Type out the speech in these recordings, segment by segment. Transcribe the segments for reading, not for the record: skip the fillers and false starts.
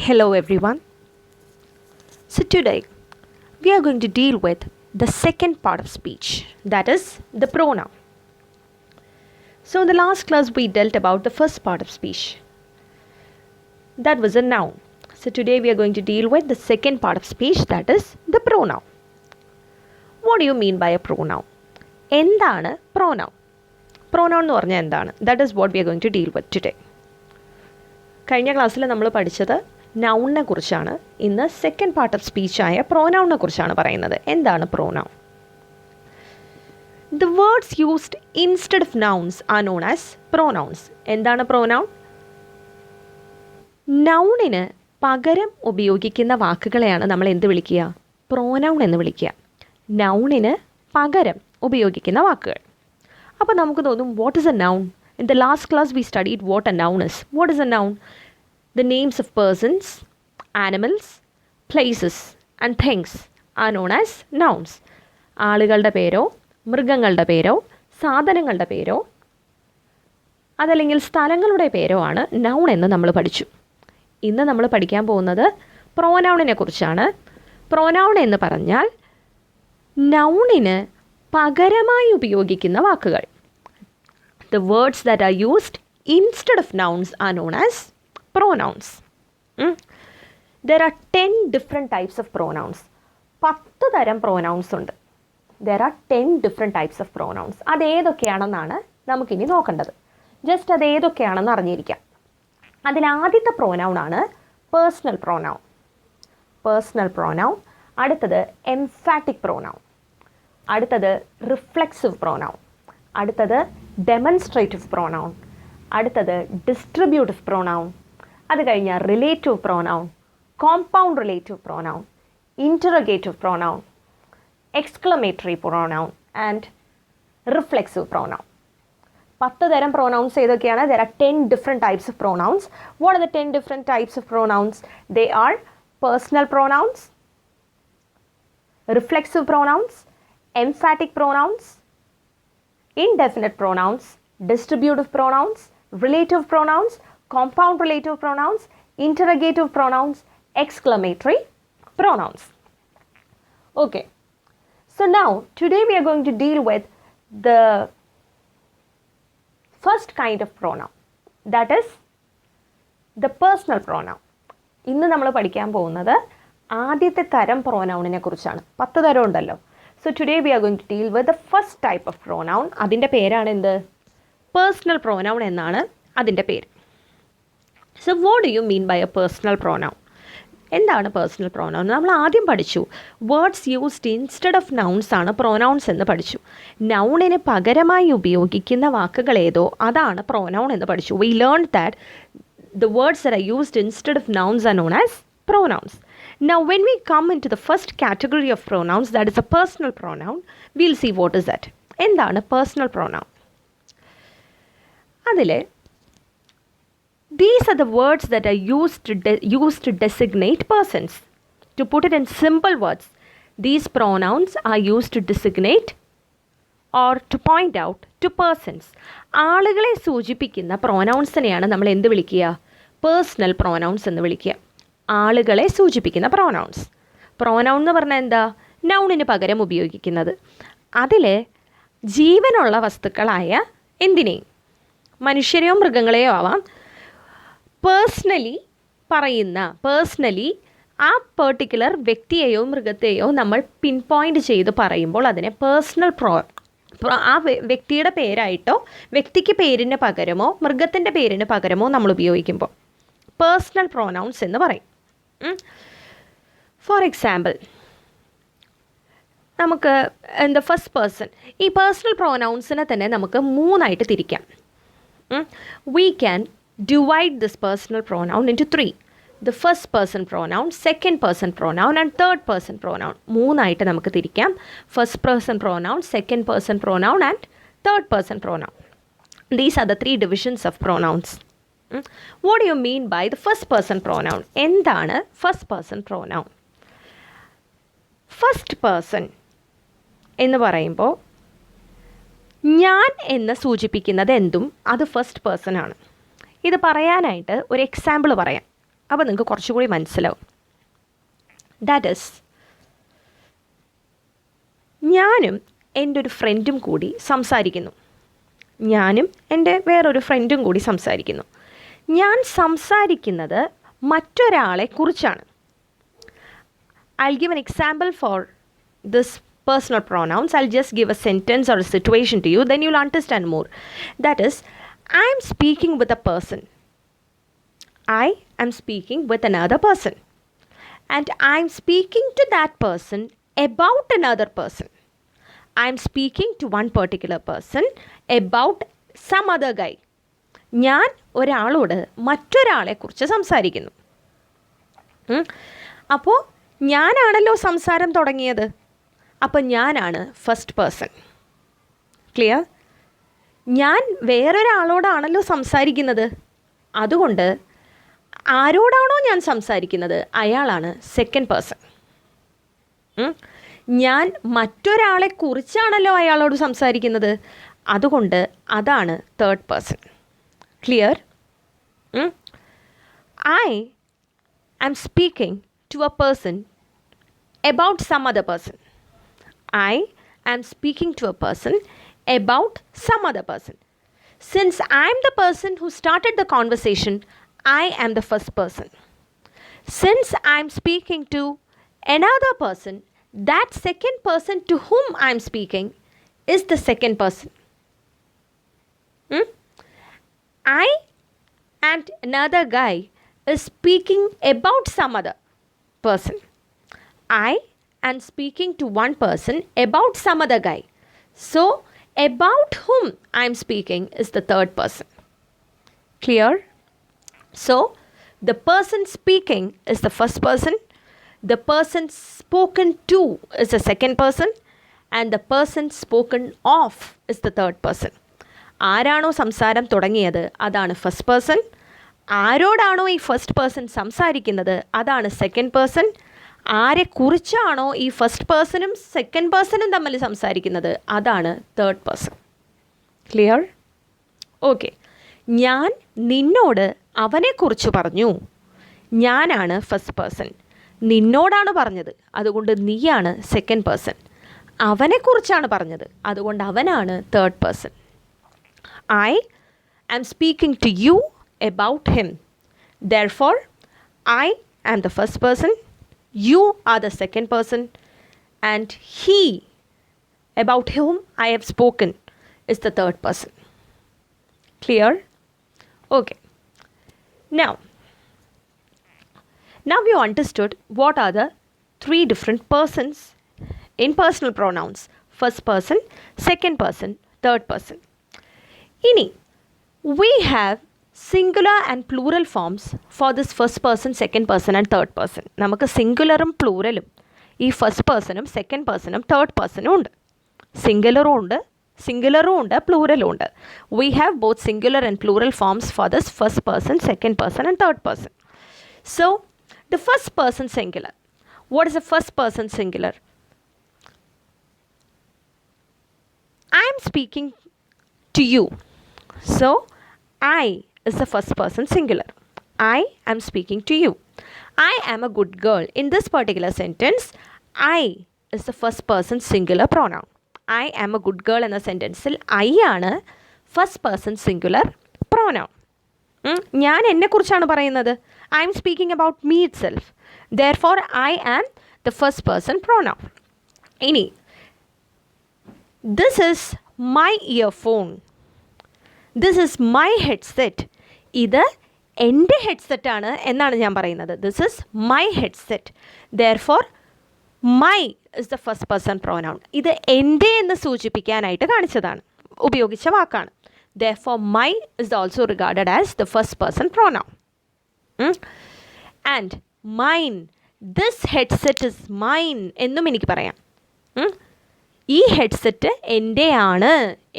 Hello everyone. So today we are going to deal with the second part of speech, that is the pronoun. So in the last class we dealt about the first part of speech. That was a noun. So today we are going to deal with the second part of speech, that is the pronoun. What do you mean by a pronoun? എന്താണ് pronoun? Pronoun എന്ന് പറഞ്ഞാൽ എന്താണ്? That is what we are going to deal with today. കഴിഞ്ഞ ക്ലാസ്സിൽ നമ്മൾ പഠിച്ചത് നൗണിനെ കുറിച്ചാണ്. ഇന്ന് സെക്കൻഡ് പാർട്ട് ഓഫ് സ്പീച്ചായ പ്രോനൗണിനെ കുറിച്ചാണ് പറയുന്നത്. എന്താണ് pronoun? The words used instead of nouns R known as pronouns. എന്താണ് പ്രോനൗൺ? നൗണിന് പകരം ഉപയോഗിക്കുന്ന വാക്കുകളെയാണ് നമ്മൾ എന്ത് വിളിക്കുക? പ്രോനൗൺ എന്ന് വിളിക്കുക. നൗണിന് പകരം ഉപയോഗിക്കുന്ന വാക്കുകൾ. അപ്പോൾ നമുക്ക് തോന്നും, what is A noun? In the last class we studied what a noun is. What is a noun? The names of persons, animals, places and things are known as nouns. ആളുകളുടെ പേരോ മൃഗങ്ങളുടെ പേരോ സാധനങ്ങളുടെ പേരോ അതല്ലെങ്കിൽ സ്ഥലങ്ങളുടെ പേരോ ആണ് നൗൺ എന്ന് നമ്മൾ പഠിച്ചു. ഇന്ന് നമ്മൾ പഠിക്കാൻ പോകുന്നത് പ്രോനൗണിനെ കുറിച്ചാണ്. പ്രോനൗൺ എന്ന് പറഞ്ഞാൽ നൗണിന് പകരമായി ഉപയോഗിക്കുന്ന വാക്കുകൾ. The words that are used instead of nouns are known as pronouns. There are 10 different types of pronouns. 10 തരം pronouns ഉണ്ട്. There are 10 different types of pronouns. അത് ഏതൊക്കെയാണെന്നാണ് നമുക്കിനി നോക്കേണ്ടത്. ജസ്റ്റ് അത് ഏതൊക്കെയാണെന്ന് അറിഞ്ഞിരിക്കാം. അതിൽ ആദ്യത്തെ pronoun ആണ് personal pronoun. Personal pronoun. അടുത്തത് emphatic pronoun. അടുത്തത് reflexive pronoun. അടുത്തത് ഡെമൺസ്ട്രേറ്റീവ് പ്രോനൗൺ. അടുത്തത് ഡിസ്ട്രിബ്യൂട്ടീവ് പ്രോനൗൺ. അത് കഴിഞ്ഞാൽ relative pronoun, compound relative pronoun, ഇൻറ്ററഗേറ്റീവ് pronoun, exclamatory pronoun and reflexive pronoun. 10 തരം പ്രോനൗൺസ് ഏതൊക്കെയാണ്? There are 10 different types of pronouns. What are the 10 different types of pronouns? They are personal pronouns, reflexive pronouns, emphatic pronouns, indefinite pronouns, distributive pronouns, relative pronouns, compound relative pronouns, interrogative pronouns, exclamatory pronouns. Okay, so now today we are going to deal with the first kind of pronoun, that is the personal pronoun. ഇന്ന് നമ്മൾ പഠിക്കാൻ പോകുന്നത് ആദ്യത്തെ തരം പ്രോനൗണിനെ കുറിച്ചാണ്. 10 തരം ഉണ്ടല്ലോ. So today we are going to deal with the first type of pronoun. അതിൻ്റെ പേരാണ് എന്ത്? Personal pronoun എന്നാണ് അതിൻ്റെ പേര്. So what do you mean by a personal pronoun? എന്താണ് personal pronoun? നമ്മൾ ആദ്യം പഠിച്ചു words used instead of nouns ആണ് പ്രോനൗൺസ് എന്ന് പഠിച്ചു. നൗണിന് പകരമായി ഉപയോഗിക്കുന്ന വാക്കുകൾ ഏതോ അതാണ് പ്രോനൗൺ എന്ന് പഠിച്ചു. We learned that the words that are used instead of nouns are known as pronouns. Now when we come into the first category of pronouns, that is a personal pronoun, we'll see what is that. എന്താണ് personal pronoun? അതിൽ these are the words that are used to designate persons. To put it in simple words, these pronouns are used to designate or to point out to persons. ആളുകളെ സൂചിപ്പിക്കുന്ന പ്രോനൗൺസിനെയാണ് നമ്മൾ എന്ത് വിളിക്കുക? Personal pronouns എന്ന് വിളിക്കുക. ആളുകളെ സൂചിപ്പിക്കുന്ന പ്രോനൗൺസ്. പ്രോനൗൺ എന്ന് പറഞ്ഞാൽ എന്താ? നൗണിന് പകരം ഉപയോഗിക്കുന്നത്. അതിൽ ജീവനുള്ള വസ്തുക്കളായ എന്തിനേയും, മനുഷ്യരെയോ മൃഗങ്ങളെയോ ആവാം, പേഴ്സണലി ആ പെർട്ടിക്കുലർ വ്യക്തിയെയോ മൃഗത്തെയോ നമ്മൾ പിൻ പോയിൻ്റ് ചെയ്ത് പറയുമ്പോൾ അതിനെ പേഴ്സണൽ ആ വ്യക്തിയുടെ പേരായിട്ടോ വ്യക്തിക്ക് പേരിന് പകരമോ മൃഗത്തിൻ്റെ പേരിന് പകരമോ നമ്മൾ ഉപയോഗിക്കുമ്പോൾ പേഴ്സണൽ പ്രോനൗൺസ് എന്ന് പറയും. ഫോർ എക്സാമ്പിൾ, നമുക്ക് എന്താ ഫസ്റ്റ് പേഴ്സൺ, ഈ പേഴ്സണൽ പ്രോനൗൺസിനെ തന്നെ നമുക്ക് 3ആയിട്ട് തിരിക്കാം. We can divide this personal pronoun into 3. The first person pronoun, second person pronoun and third person pronoun. 3ആയിട്ട് നമുക്ക് തിരിക്കാം. First person pronoun, second person pronoun and third person pronoun. These are the 3 divisions of pronouns. What do you mean by the first person pronoun? എന്താണ് first person pronoun? First person എന്ന് പറയുമ്പോൾ ഞാൻ എന്ന് സൂചിപ്പിക്കുന്നത് എന്തും അത് ഫസ്റ്റ് പേഴ്സൺ ആണ്. ഇത് പറയാനായിട്ട് ഒരു എക്സാമ്പിൾ പറയാം. അപ്പോൾ നിങ്ങൾക്ക് കുറച്ചുകൂടി മനസ്സിലാവും. ദാറ്റ് ഈസ്, ഞാനും എൻ്റെ ഒരു ഫ്രണ്ടും കൂടി സംസാരിക്കുന്നു. ഞാനും എൻ്റെ വേറൊരു ഫ്രണ്ടും കൂടി സംസാരിക്കുന്നു. ഞാൻ സംസാരിക്കുന്നത് മറ്റൊരാളെ കുറിച്ചാണ്. I'll give an example for this personal pronouns. I'll just give a sentence or a situation to you, then you'll understand more. That is, I am speaking with a person. I am speaking with another person. And I am speaking to that person about another person. I am speaking to one particular person about some other guy. ഞാൻ ഒരാളോട് മറ്റൊരാളെക്കുറിച്ച് സംസാരിക്കുന്നു. അപ്പോൾ ഞാനാണല്ലോ സംസാരം തുടങ്ങിയത്. അപ്പോൾ ഞാനാണ് first person. Clear? ഞാൻ വേറൊരാളോടാണല്ലോ സംസാരിക്കുന്നത്. അതുകൊണ്ട് ആരോടാണോ ഞാൻ സംസാരിക്കുന്നത് അയാളാണ് സെക്കൻഡ് പേഴ്സൺ. ഞാൻ മറ്റൊരാളെക്കുറിച്ചാണല്ലോ അയാളോട് സംസാരിക്കുന്നത്. അതുകൊണ്ട് അതാണ് third person. Clear? I am speaking to a person about some other person. I am speaking to a person about some other person. Since I am the person who started the conversation, I am the first person. Since I am speaking to another person, that second person to whom I am speaking is the second person. I and another guy is speaking about some other person. I am speaking to one person about some other guy. So, about whom I am speaking is the third person. Clear? So, the person speaking is the first person. The person spoken to is the second person. And the person spoken of is the third person. ആരാണോ സംസാരം തുടങ്ങിയത് അതാണ് first person. ആരോടാണോ ഈ first person സംസാരിക്കുന്നത് അതാണ് second person. ആരെക്കുറിച്ചാണോ ഈ first പേഴ്സണും second പേഴ്സണും തമ്മിൽ സംസാരിക്കുന്നത് അതാണ് തേർഡ് പേഴ്സൺ. ക്ലിയർ? ഓക്കെ. ഞാൻ നിന്നോട് അവനെക്കുറിച്ച് പറഞ്ഞു. ഞാനാണ് ഫസ്റ്റ് പേഴ്സൺ. നിന്നോടാണ് പറഞ്ഞത്, അതുകൊണ്ട് നീയാണ് സെക്കൻഡ് പേഴ്സൺ. അവനെക്കുറിച്ചാണ് പറഞ്ഞത്, അതുകൊണ്ട് അവനാണ് third person. I am speaking to you about him. Therefore, I am the first person, you are the second person, and he, about whom I have spoken, is the third person. Clear? Okay. Now you understood what are the three different persons in personal pronouns. First person, second person, third person. ഇനി we have singular and plural forms for this first person, second person and third person. നമുക്ക് സിംഗുലറും പ്ലൂറലും ഈ first പേഴ്സണും second പേഴ്സണും third പേഴ്സണും ഉണ്ട്. സിംഗുലറും ഉണ്ട് പ്ലൂറലും ഉണ്ട്. We have both singular and plural forms for this first person, second person and third person. So, the first person singular. What is the first person singular? I am speaking to you. So, I is the first person singular. I am speaking to you. I am a good girl. In this particular sentence, I is the first person singular pronoun. I am a good girl എന്ന സെൻറ്റൻസിൽ I ആണ് first person singular pronoun. ഞാൻ എന്നെക്കുറിച്ചാണ് പറയുന്നത്. I am speaking about me itself. Therefore, I am the first person pronoun. ഇനി, this is my earphone. This is my headset. ഇത് എൻ്റെ ഹെഡ്സെറ്റാണ് എന്നാണ് ഞാൻ പറയുന്നത്. This is my headset. Therefore my is the first person pronoun. ഇത് എൻ്റെ എന്ന് സൂചിപ്പിക്കാനായിട്ട് കാണിച്ചതാണ്, ഉപയോഗിച്ച വാക്കാണ്. Therefore my is also regarded as the first person pronoun. And mine, this headset is mine എന്നും എനിക്ക് പറയാം. ഈ ഹെഡ്സെറ്റ് എൻ്റെയാണ്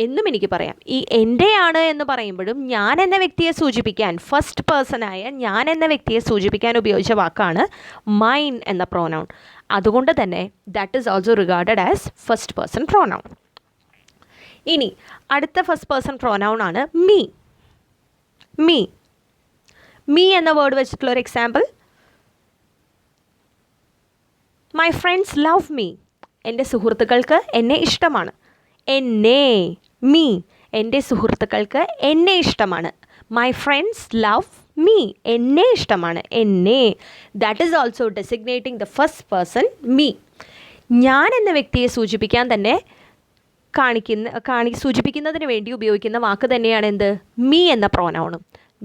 എന്നും എനിക്ക് പറയാം. ഈ എൻ്റെയാണ് എന്ന് പറയുമ്പോഴും ഞാൻ എന്ന വ്യക്തിയെ സൂചിപ്പിക്കാൻ, ഫസ്റ്റ് പേഴ്സണായ ഞാൻ എന്ന വ്യക്തിയെ സൂചിപ്പിക്കാൻ ഉപയോഗിച്ച വാക്കാണ് മൈൻ എന്ന പ്രോനൗൺ. അതുകൊണ്ട് തന്നെ that is also regarded as first person pronoun. ഇനി അടുത്ത ഫസ്റ്റ് പേഴ്സൺ പ്രോനൗൺ ആണ് മീ. മീ എന്ന വേർഡ് വെച്ചിട്ടുള്ള ഒരു example, my friends love me, എൻ്റെ സുഹൃത്തുക്കൾക്ക് എന്നെ ഇഷ്ടമാണ്. എന്നെ, മീ, എൻ്റെ സുഹൃത്തുക്കൾക്ക് എന്നെ ഇഷ്ടമാണ്. മൈ ഫ്രണ്ട്സ് ലവ് മീ, എന്നെ ഇഷ്ടമാണ്, എന്നെ. That is also designating the first person me. ഞാൻ എന്ന വ്യക്തിയെ സൂചിപ്പിക്കാൻ തന്നെ സൂചിപ്പിക്കുന്നതിന് വേണ്ടി ഉപയോഗിക്കുന്ന വാക്ക് തന്നെയാണ് എന്ത്? മീ എന്ന പ്രോനൗണും.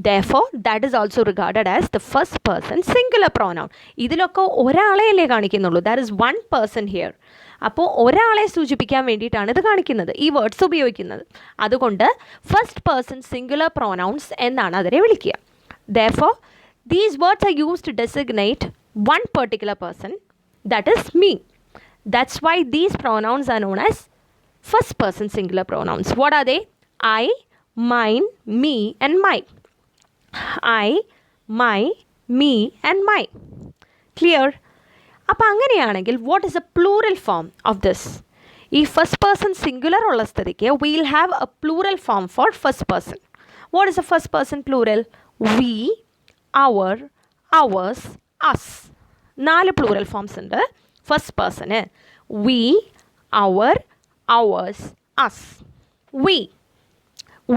Therefore, that is also regarded as the first person singular pronoun. ഇതിലൊക്കെ ഒരാളെയല്ലേ കാണിക്കുന്നുള്ളൂ. There is one person here. അപ്പോൾ ഒരാളെ സൂചിപ്പിക്കാൻ വേണ്ടിയിട്ടാണ് ഇത് കാണിക്കുന്നത്, ഈ വേർഡ്സ് ഉപയോഗിക്കുന്നത്. അതുകൊണ്ട് ഫസ്റ്റ് പേഴ്സൺ സിംഗുലർ പ്രോനൗൺസ് എന്നാണ് അതിനെ വിളിക്കുക. Therefore, these words are used to designate one particular person, that is me. That's why these pronouns are known as first person singular pronouns. What are they? I, mine, me and my. I, my, me and my. Clear? അപ്പോൾ അങ്ങനെയാണെങ്കിൽ what is a plural form of this? ഈ first person singular ഉള്ള സ്ഥിതിക്ക് will have a plural form for first person. What is a first person plural? We, our, ours, us. 4 plural forms ഉണ്ട് first person. We, our, ours, us.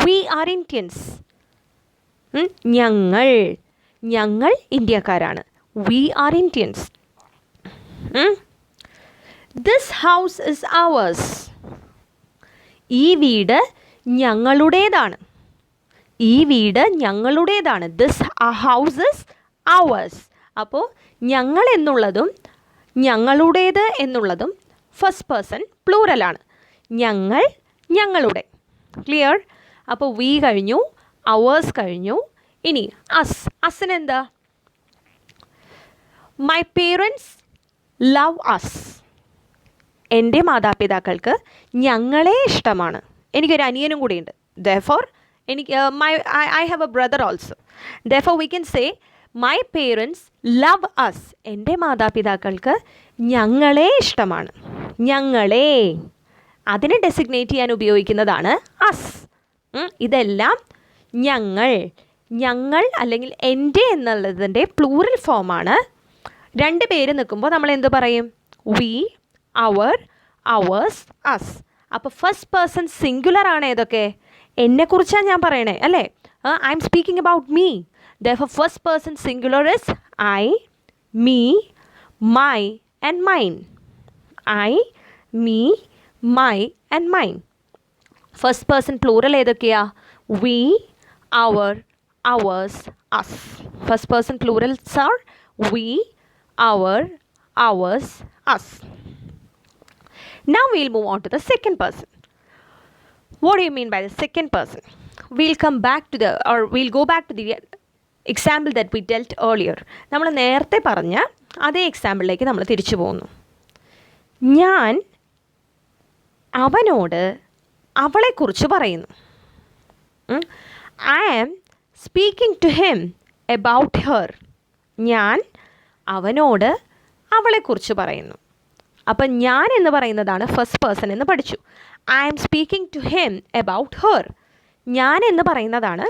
We are Indians. ഞങ്ങൾ ഇന്ത്യക്കാരാണ്. We are Indians. This house is ours. ഈ വീട് ഞങ്ങളുടേതാണ്. ഈ വീട് ഞങ്ങളുടേതാണ്. This house is ours. അപ്പോൾ ഞങ്ങൾ എന്നുള്ളതും ഞങ്ങളുടേത് എന്നുള്ളതും ഫസ്റ്റ് പേഴ്സൺ പ്ലൂറലാണ്. ഞങ്ങൾ, ഞങ്ങളുടെ. ക്ലിയർ? അപ്പോൾ വി കഴിഞ്ഞു, അവേഴ്സ് കഴിഞ്ഞു. ഇനി അസിനെന്താ? My parents love us. എൻ്റെ മാതാപിതാക്കൾക്ക് ഞങ്ങളെ ഇഷ്ടമാണ്. എനിക്കൊരു അനിയനും കൂടിയുണ്ട്. Therefore, I have a brother also. Therefore, we can say my parents love us. എൻ്റെ മാതാപിതാക്കൾക്ക് ഞങ്ങളെ ഇഷ്ടമാണ്. ഞങ്ങളെ അതിനെ ഡെസിഗ്നേറ്റ് ചെയ്യാൻ ഉപയോഗിക്കുന്നതാണ് അസ്. ഇതെല്ലാം ഞങ്ങൾ അല്ലെങ്കിൽ എൻ്റെ എന്നുള്ളതിൻ്റെ പ്ലൂറൽ ഫോമാണ്. 2 പേര് നിൽക്കുമ്പോൾ നമ്മൾ എന്ത് പറയും? V, our, ours, us. അപ്പോൾ ഫസ്റ്റ് പേഴ്സൺ സിംഗുലർ ആണ് ഏതൊക്കെ? എന്നെക്കുറിച്ചാണ് ഞാൻ പറയണേ അല്ലേ? I M speaking about me. Therefore, first person singular is I, me, my and mine. I, me, my and mine. First person plural ഏതൊക്കെയാ? We, our, ours, us. First person plurals are we, our, ours, us. Now we'll move on to the second person. What do you mean by the second person? We'll go back to the example that we dealt earlier. നമ്മൾ നേരത്തെ പറഞ്ഞ അതേ എക്സാമ്പിളിലേക്ക് നമ്മൾ തിരിച്ചു പോകുന്നു. ഞാൻ അവനോട് അവളെക്കുറിച്ച് പറയുന്നു. I am speaking to him about her. ഞാൻ അവനോട് അവളെക്കുറിച്ച് പറയുന്നു. അപ്പം ഞാൻ എന്ന് പറയുന്നതാണ് ഫസ്റ്റ് പേഴ്സൺ എന്ന് പഠിച്ചു. I am speaking to him about her. ഞാൻ എന്ന് പറയുന്നതാണ്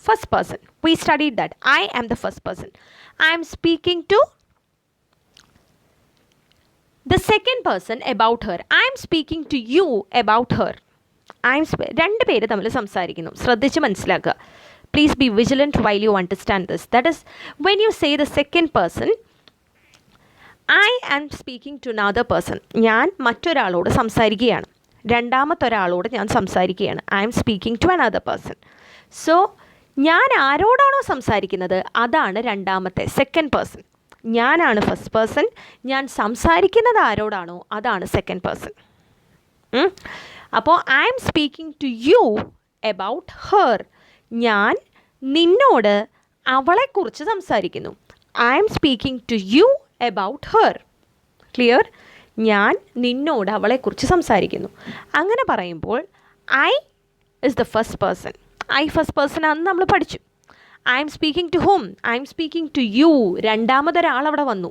first person. We studied that. I am the first person. I am speaking to the second person about her. I am speaking to you about her. രണ്ട് പേര് തമ്മിൽ സംസാരിക്കുന്നു. ശ്രദ്ധിച്ച് മനസ്സിലാക്കുക. Please be vigilant while you understand this. That is, when you say the second person, I am speaking to another person. ഞാൻ മറ്റൊരാളോട് സംസാരിക്കുകയാണ്. രണ്ടാമത്തെ ഒരാളോട് ഞാൻ സംസാരിക്കുകയാണ്. I am speaking to another person. So, ഞാൻ ആരോടാണോ സംസാരിക്കുന്നത് അതാണ് രണ്ടാമത്തെ സെക്കൻഡ് പേഴ്സൺ. ഞാനാണ് ഫസ്റ്റ് പേഴ്സൺ. ഞാൻ സംസാരിക്കുന്നത് ആരോടാണോ അതാണ് സെക്കൻഡ് പേഴ്സൺ. അപ്പോൾ I M speaking to you about her. ഞാൻ നിന്നോട് അവളെക്കുറിച്ച് സംസാരിക്കുന്നു. I M speaking to you about her. Clear? ഞാൻ നിന്നോട് അവളെക്കുറിച്ച് സംസാരിക്കുന്നു. അങ്ങനെ പറയുമ്പോൾ I is the first person. I first person ആണെന്ന് നമ്മൾ പഠിച്ചു. I M speaking to hmm? I M speaking to you. രണ്ടാമതൊരാൾ അവിടെ വന്നു.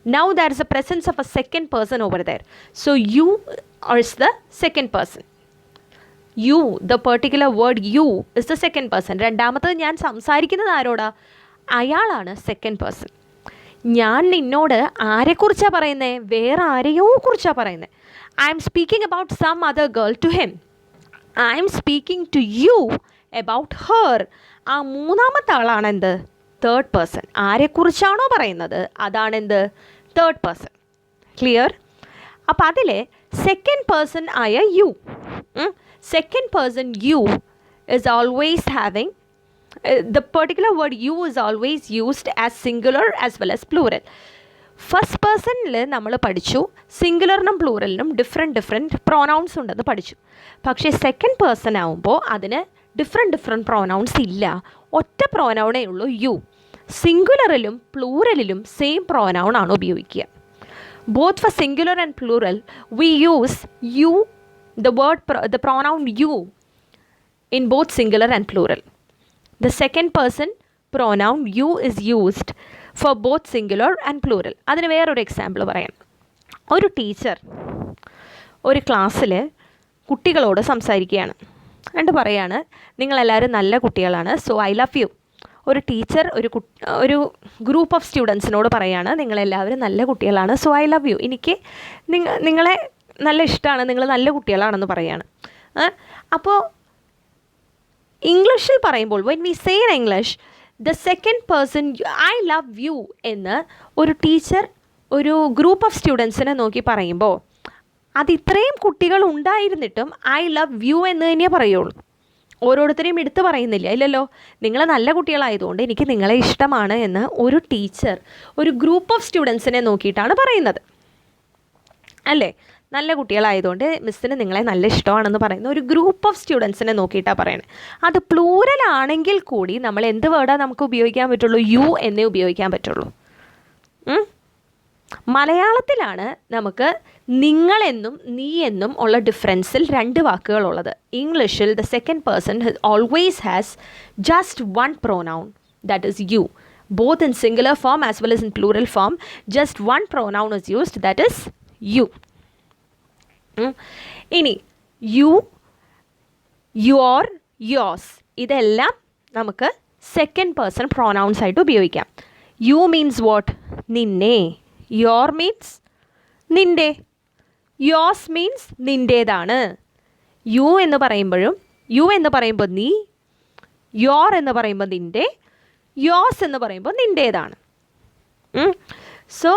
Now there is a presence of a second person over there. So you is the second person. You, the particular word you is the second person. രണ്ടാമത്തത് ഞാൻ സംസാരിക്കുന്നത് ആരോടാ? അയാളാണ് second person. ഞാൻ നിന്നോട് ആരെക്കുറിച്ചാണ് പറയുന്നത്? വേറെ ആരെയോ കുറിച്ചാണ് പറയുന്നത്. I M speaking about some other girl to him. I M speaking to you about her. ആ മൂന്നാമത്തെ ആളാണ് എന്ത്? Third person. ആരെക്കുറിച്ചാണോ പറയുന്നത് അതാണ് എന്ത്? Third person. ക്ലിയർ? അപ്പോൾ അതിൽ സെക്കൻഡ് പേഴ്സൺ ആയ you, second person you is always having the particular word you is always used as singular as well as plural. First പേഴ്സണിൽ നമ്മൾ പഠിച്ചു സിംഗുലറിനും പ്ലൂറലിനും ഡിഫറെൻറ്റ് പ്രോനൗൺസ് ഉണ്ടെന്ന് പഠിച്ചു. പക്ഷേ സെക്കൻഡ് പേഴ്സൺ ആവുമ്പോൾ അതിന് ഡിഫറെൻറ്റ് പ്രോനൗൺസ് ഇല്ല. ഒറ്റ പ്രോനൗണേ ഉള്ളൂ യു. സിംഗുലറിലും പ്ലൂറലിലും സെയിം പ്രോനൗൺ ആണ് ഉപയോഗിക്കുക. Both for singular and plural we use you, the pronoun you in both singular and plural. The second person pronoun you is used for both singular and plural. അതിന് വേറൊരു example പറയാം. ഒരു teacher ഒരു ക്ലാസ്സിൽ കുട്ടികളോട് സംസാരിക്കുകയാണ്. എന്നിട്ട് പറയാണ്, നിങ്ങളെല്ലാവരും നല്ല കുട്ടികളാണ്, സോ ഐ ലവ് യു. ഒരു ടീച്ചർ ഒരു ഗ്രൂപ്പ് ഓഫ് സ്റ്റുഡൻസിനോട് പറയാണ്, നിങ്ങളെല്ലാവരും നല്ല കുട്ടികളാണ്, സോ ഐ ലവ് യു. എനിക്ക് നിങ്ങളെ നല്ല ഇഷ്ടമാണ്, നിങ്ങൾ നല്ല കുട്ടികളാണെന്ന് പറയാണ്. അപ്പോൾ ഇംഗ്ലീഷിൽ പറയുമ്പോൾ when we say in English the second person I love U എന്ന് ഒരു ടീച്ചർ ഒരു ഗ്രൂപ്പ് ഓഫ് സ്റ്റുഡൻസിനെ നോക്കി പറയുമ്പോൾ അത് ഇത്രയും കുട്ടികൾ ഉണ്ടായിരുന്നിട്ടും ഐ ലവ് യു എന്ന് തന്നെയേ പറയുള്ളൂ. ഓരോരുത്തരെയും എടുത്ത് പറയുന്നില്ല, ഇല്ലല്ലോ. നിങ്ങൾ നല്ല കുട്ടികളായതുകൊണ്ട് എനിക്ക് നിങ്ങളെ ഇഷ്ടമാണ് എന്ന് ഒരു ടീച്ചർ ഒരു ഗ്രൂപ്പ് ഓഫ് സ്റ്റുഡൻസിനെ നോക്കിയിട്ടാണ് പറയുന്നത്, അല്ലേ? നല്ല കുട്ടികളായതുകൊണ്ട് മിസ്സിന് നിങ്ങളെ നല്ല ഇഷ്ടമാണെന്ന് പറയുന്ന ഒരു ഗ്രൂപ്പ് ഓഫ് സ്റ്റുഡൻസിനെ നോക്കിയിട്ടാണ് പറയുന്നത്. അത് പ്ലൂറൽ ആണെങ്കിൽ കൂടി നമ്മൾ എന്ത് വേർഡാണ് നമുക്ക് ഉപയോഗിക്കാൻ പറ്റുള്ളൂ? യു എന്നേ ഉപയോഗിക്കാൻ പറ്റുള്ളൂ. മലയാളത്തിലാണ് നമുക്ക് നിങ്ങളെന്നും നീ എന്നും ഉള്ള ഡിഫറൻസിൽ രണ്ട് വാക്കുകളുള്ളത്. ഇംഗ്ലീഷിൽ the second person always has just one pronoun, that is you. Both in singular form as well as in plural form, just one pronoun is used, that is you. ഇനി യു, യുവർ, യോസ് ഇതെല്ലാം നമുക്ക് second person pronouns ആയിട്ട് ഉപയോഗിക്കാം. You means what? നിന്നെ. Your means നിൻ്റെ. Yours means നിൻ്റേതാണ്. U എന്ന് പറയുമ്പോൾ നീ, യോർ എന്ന് പറയുമ്പോൾ നിൻ്റെ, യോസ് എന്ന് പറയുമ്പോൾ നിൻ്റേതാണ്. സോ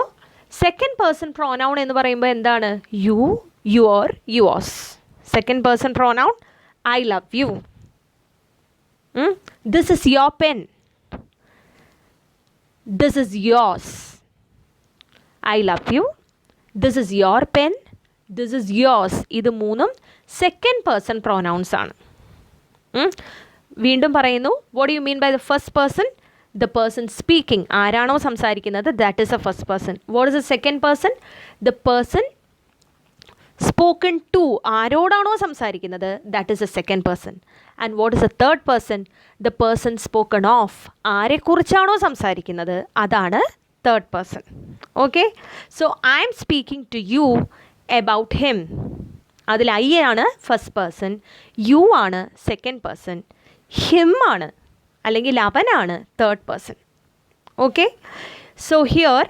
സെക്കൻഡ് പേഴ്സൺ പ്രോനൗൺ എന്ന് പറയുമ്പോൾ എന്താണ്? You, your, yours. Second person pronoun I love you. This is your pen. This is yours. I love you. This is your pen. This is yours. ഇത് മൂന്നും second person pronouns ആണ്. വീണ്ടും പറയുന്നു, what do you mean by the first person? The person speaking, ആരാണോ സംസാരിക്കുന്നത്, that is a first person. What is the second person? The person spoken to, ആരോടാണോ സംസാരിക്കുന്നത്, that is a second person. And what is the third person? The person spoken of, ആരെക്കുറിച്ചാണോ സംസാരിക്കുന്നത് അതാണ് third person. Okay? So I am speaking to you about him. അതിൽ I ആണ് first person, you ആണ് second person, him ആണ് അല്ലെങ്കിൽ അവനാണ് third person. Okay? So here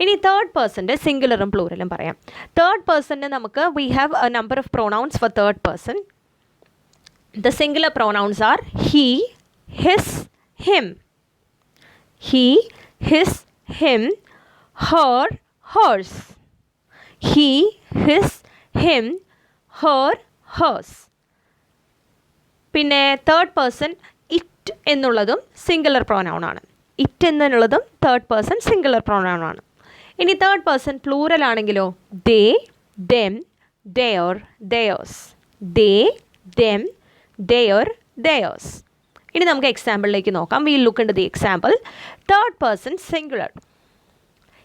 ഇനി third പേഴ്സൻ്റെ സിംഗുലറും പ്ലൂറലും പറയാം. തേർഡ് പേഴ്സണിന് നമുക്ക് we have a number of pronouns for third person. The singular pronouns are he, his, him. He, his, him. Her, hers. He, his, him. Her, hers. പിന്നെ third person it എന്നുള്ളതും singular pronoun ആണ്. It എന്നുള്ളതും third person singular pronoun ആണ്. ഇനി third person plural ആണെങ്കിലോ they, them, their, theirs. They, them, their, theirs. ഇനി നമുക്ക് എക്സാമ്പിളിലേക്ക് നോക്കാം. We look into the example. Third person singular.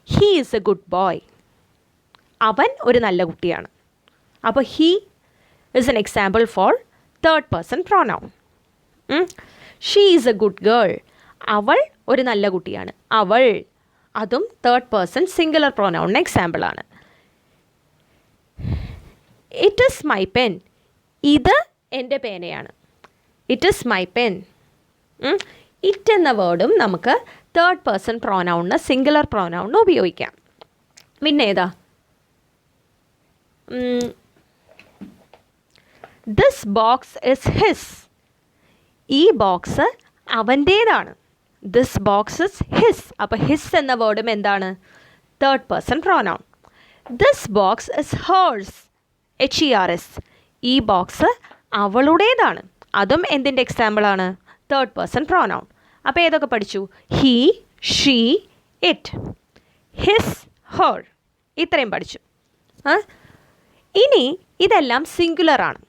He is a good boy. അവൻ ഒരു നല്ല കുട്ടിയാണ്. അപ്പോൾ he is an example for third person pronoun. She is a good girl. അവൾ ഒരു നല്ല കുട്ടിയാണ്. അവൾ, അതും തേർഡ് പേഴ്സൺ സിംഗുലർ പ്രോനൗണിന് എക്സാമ്പിളാണ്. It is my pen. ഇത് എൻ്റെ പേനയാണ്. It is my pen. It എന്ന വേർഡും നമുക്ക് തേർഡ് പേഴ്സൺ പ്രോനൗണിന് സിംഗുലർ പ്രോനൗണിന് ഉപയോഗിക്കാം. പിന്നെ ഏതാ? This box is his. ഈ ബോക്സ് അവൻ്റേതാണ്. This box is his. അപ്പോൾ ഹിസ് എന്ന വേർഡും എന്താണ്? Third person pronoun. This box is hers. HERS. ഈ ബോക്സ് അവളുടേതാണ്. അതും എന്തിൻ്റെ എക്സാമ്പിളാണ്? Third person pronoun. അപ്പോൾ ഏതൊക്കെ പഠിച്ചു? He, she, it, his, her, ഇത്രയും പഠിച്ചു. ഇനി ഇതെല്ലാം സിംഗുലറാണ്.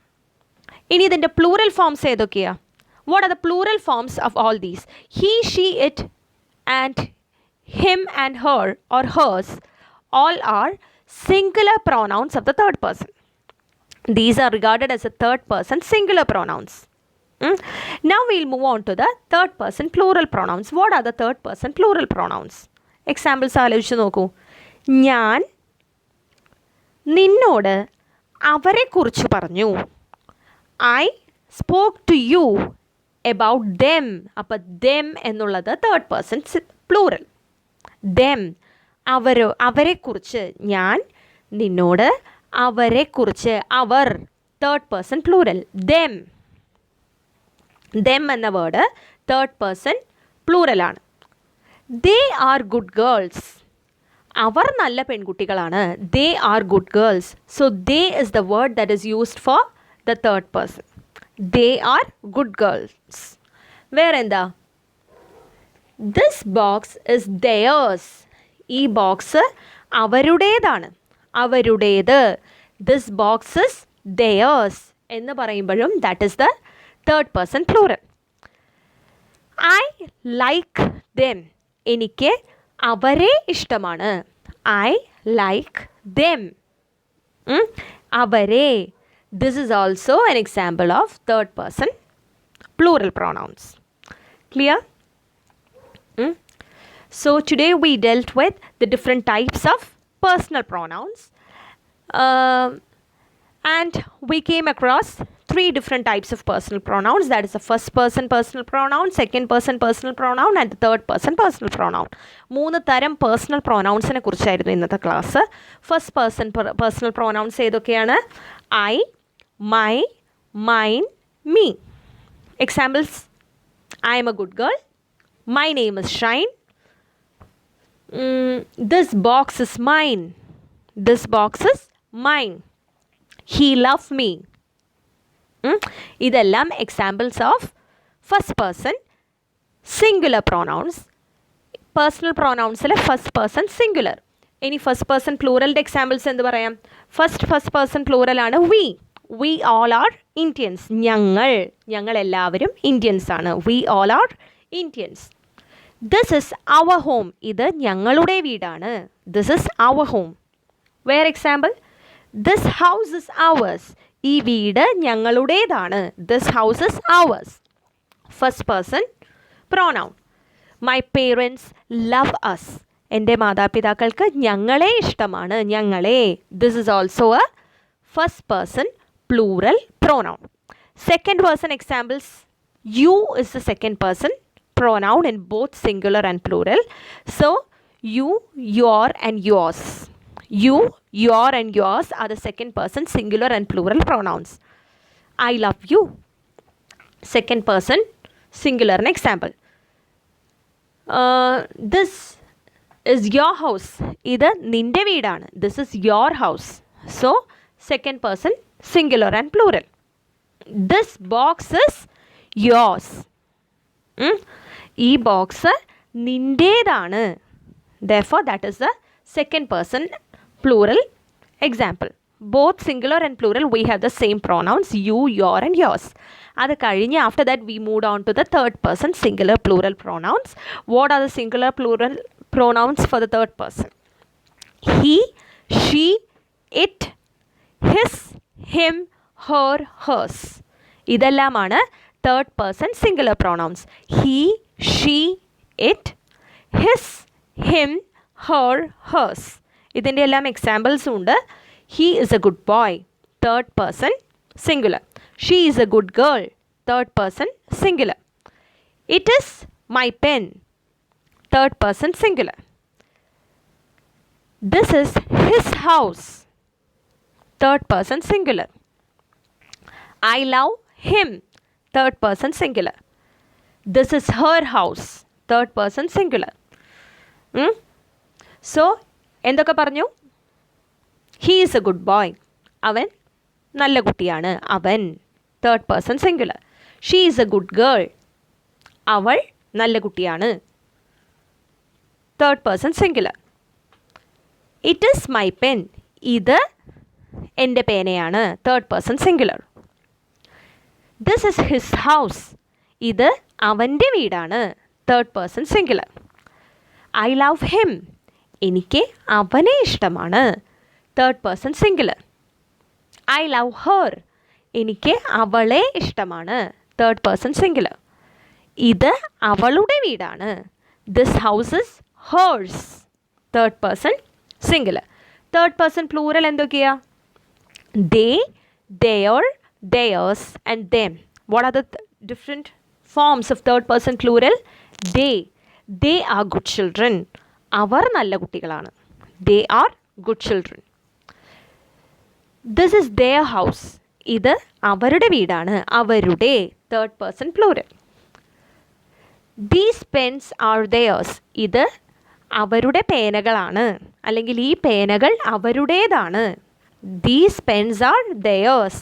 ഇനി ഇതിൻ്റെ പ്ലൂറൽ ഫോംസ് ഏതൊക്കെയാണ്? What are the plural forms of all these? He, she, it and him and her or hers all are singular pronouns of the third person. These are regarded as a third person singular pronouns. Now we'll move on to the third person plural pronouns. What are the third person plural pronouns? Examples ആലോചിച്ച് നോക്കൂ. ഞാൻ നിന്നോട് അവരെക്കുറിച്ച് പറഞ്ഞു. I spoke to you about them. അപ്പോൾ them എന്നുള്ളത് third person plural. them, അവരെക്കുറിച്ച്. ഞാൻ നിന്നോട് അവരെക്കുറിച്ച്. അവർ തേർഡ് പേഴ്സൺ പ്ലൂറൽ. them എന്ന വേർഡ് തേർഡ് പേഴ്സൺ പ്ലൂറലാണ്. they are good girls. അവർ നല്ല പെൺകുട്ടികളാണ്. they are good girls. so they is the word that is used for the third person. they are good girls. വേറെന്താ? this box is theirs. ഈ box അവരുടേതാണ്. അവരുടേത്. This box is theirs എന്ന് പറയുമ്പോഴും that is the third person plural. I like them. എനിക്ക് അവരെ ഇഷ്ടമാണ്. I like them. അവരെ. This is also an example of third person plural pronouns. Clear? So today we dealt with the different types of personal pronouns, and we came across 3 different types of personal pronouns. That is the first person personal pronoun, second person personal pronoun and the third person personal pronoun. 3 തരം personal pronouns നെ കുറിച്ചായിരുന്നു ഇന്നത്തെ class. First person personal pronouns ഏതൊക്കെയാണ്? I, my, mine, me. Examples: I am a good girl. My name is Shine. This box is mine. This box is mine. He loved me. ഇതെല്ലാം examples of first person singular pronouns. Personal പ്രോനൗൺസിൽ first person singular. ഇനി first person പ്ലൂറലിൻ്റെ examples എന്ത് പറയാം? First person പ്ലൂറലാണ് we. We all are Indians. ഞങ്ങളെല്ലാവരും Indians ആണ്. We all are Indians. This is our home. ഇത് ഞങ്ങളുടെ വീടാണ്. This is our home. വേറെ example: this house is ours. ഈ വീട് ഞങ്ങളുടേതാണ്. This house is ours. First person pronoun. My parents love us. എൻ്റെ മാതാപിതാക്കൾക്ക് ഞങ്ങളെ ഇഷ്ടമാണ്. ഞങ്ങളെ. This is also a first person plural pronoun. Second person examples: you is the second person pronoun in both singular and plural. So you, your and yours. You, your and yours are the second person singular and plural pronouns. I love you. Second person singular. An example: this is your house. ഇത് നിന്റെ വീടാണ്. This is your house. So second person singular and plural. This box is yours. ഈ box നിൻ്റേതാണ്. therefore that is the second person plural example. both singular and plural we have the same pronouns: you, your and yours. അത് കഴിഞ്ഞ് after that we moved on to the third person singular plural pronouns. What are the singular plural pronouns for the third person? He, she, it, his, him, her, hers. ഇതെല്ലാമാണ് third person singular pronouns. He, she, it, his, him, her, hers. ഇതിൻ്റെ എല്ലാം എക്സാമ്പിൾസും ഉണ്ട്. He is a good boy. third person singular. She is a good girl. third person singular. It is my pen. third person singular. This is his house, third person singular. I love him, third person singular. This is her house, third person singular. So, എന്തൊക്കെ പറഞ്ഞു? He is a good boy. അവൻ നല്ല കുട്ടിയാണ്. അവൻ, third person singular. She is a good girl. അവൾ നല്ല കുട്ടിയാണ്. Third person singular. It is my pen. ഇത് എൻ്റെ പേനയാണ്. Third person singular. This is his house. ഇത് അവൻ്റെ വീടാണ്. Third person singular. I love him. എനിക്ക് അവനെ ഇഷ്ടമാണ്. Third person singular. I love her. എനിക്ക് അവളെ ഇഷ്ടമാണ്. Third person singular. ഇത് അവളുടെ വീടാണ്. This house is hers. Third person singular. Third person plural എന്തൊക്കെയാ? ദേ, their, theirs and them. What are the different forms of third person plural? They are good children. അവർ നല്ല കുട്ടികളാണ്. They are good children. This is their house. ഇത് അവരുടെ വീടാണ്. അവരുടെ, third person plural. These pens are theirs. ഇത് അവരുടെ പേനകളാണ്, അല്ലെങ്കിൽ ഈ പേനകൾ അവരുടേതാണ്. These pens are theirs.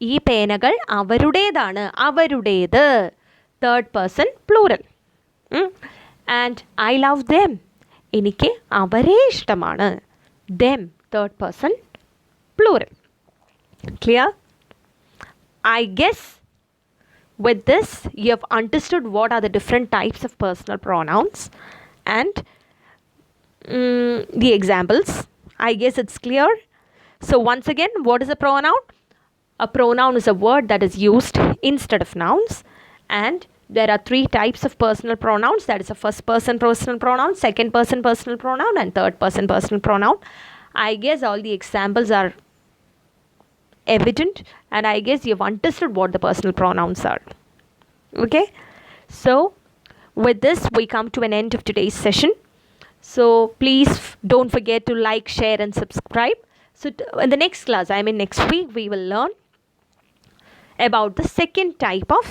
ഈ പേനകൾ അവരുടേതാണ്, അവരുടേത്, third person plural. And I love them. എനിക്ക് അവരെ ഇഷ്ടമാണ്. them, third person plural. Clear? I guess with this you have understood what are the different types of personal pronouns and the examples. I guess it's clear. So once again, what is a pronoun? A pronoun is a word that is used instead of nouns, and there are three types of personal pronouns. That is a first person personal pronoun, second person personal pronoun, and third person personal pronoun. I guess all the examples are evident, and I guess you've understood what the personal pronouns are. Okay, so with this we come to an end of today's session. So please don't forget to like, share and subscribe. So in the next class, I mean next week, we will learn about the second type of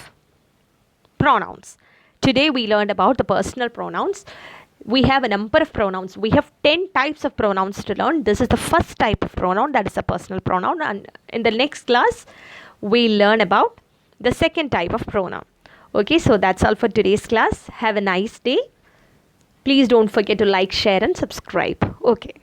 pronouns. Today we learned about the personal pronouns. We have a number of pronouns. We have 10 types of pronouns to learn. This is the first type of pronoun, that is a personal pronoun. And in the next class, we'll learn about the second type of pronoun. Okay, so that's all for today's class. Have a nice day. Please don't forget to like, share and subscribe. Okay.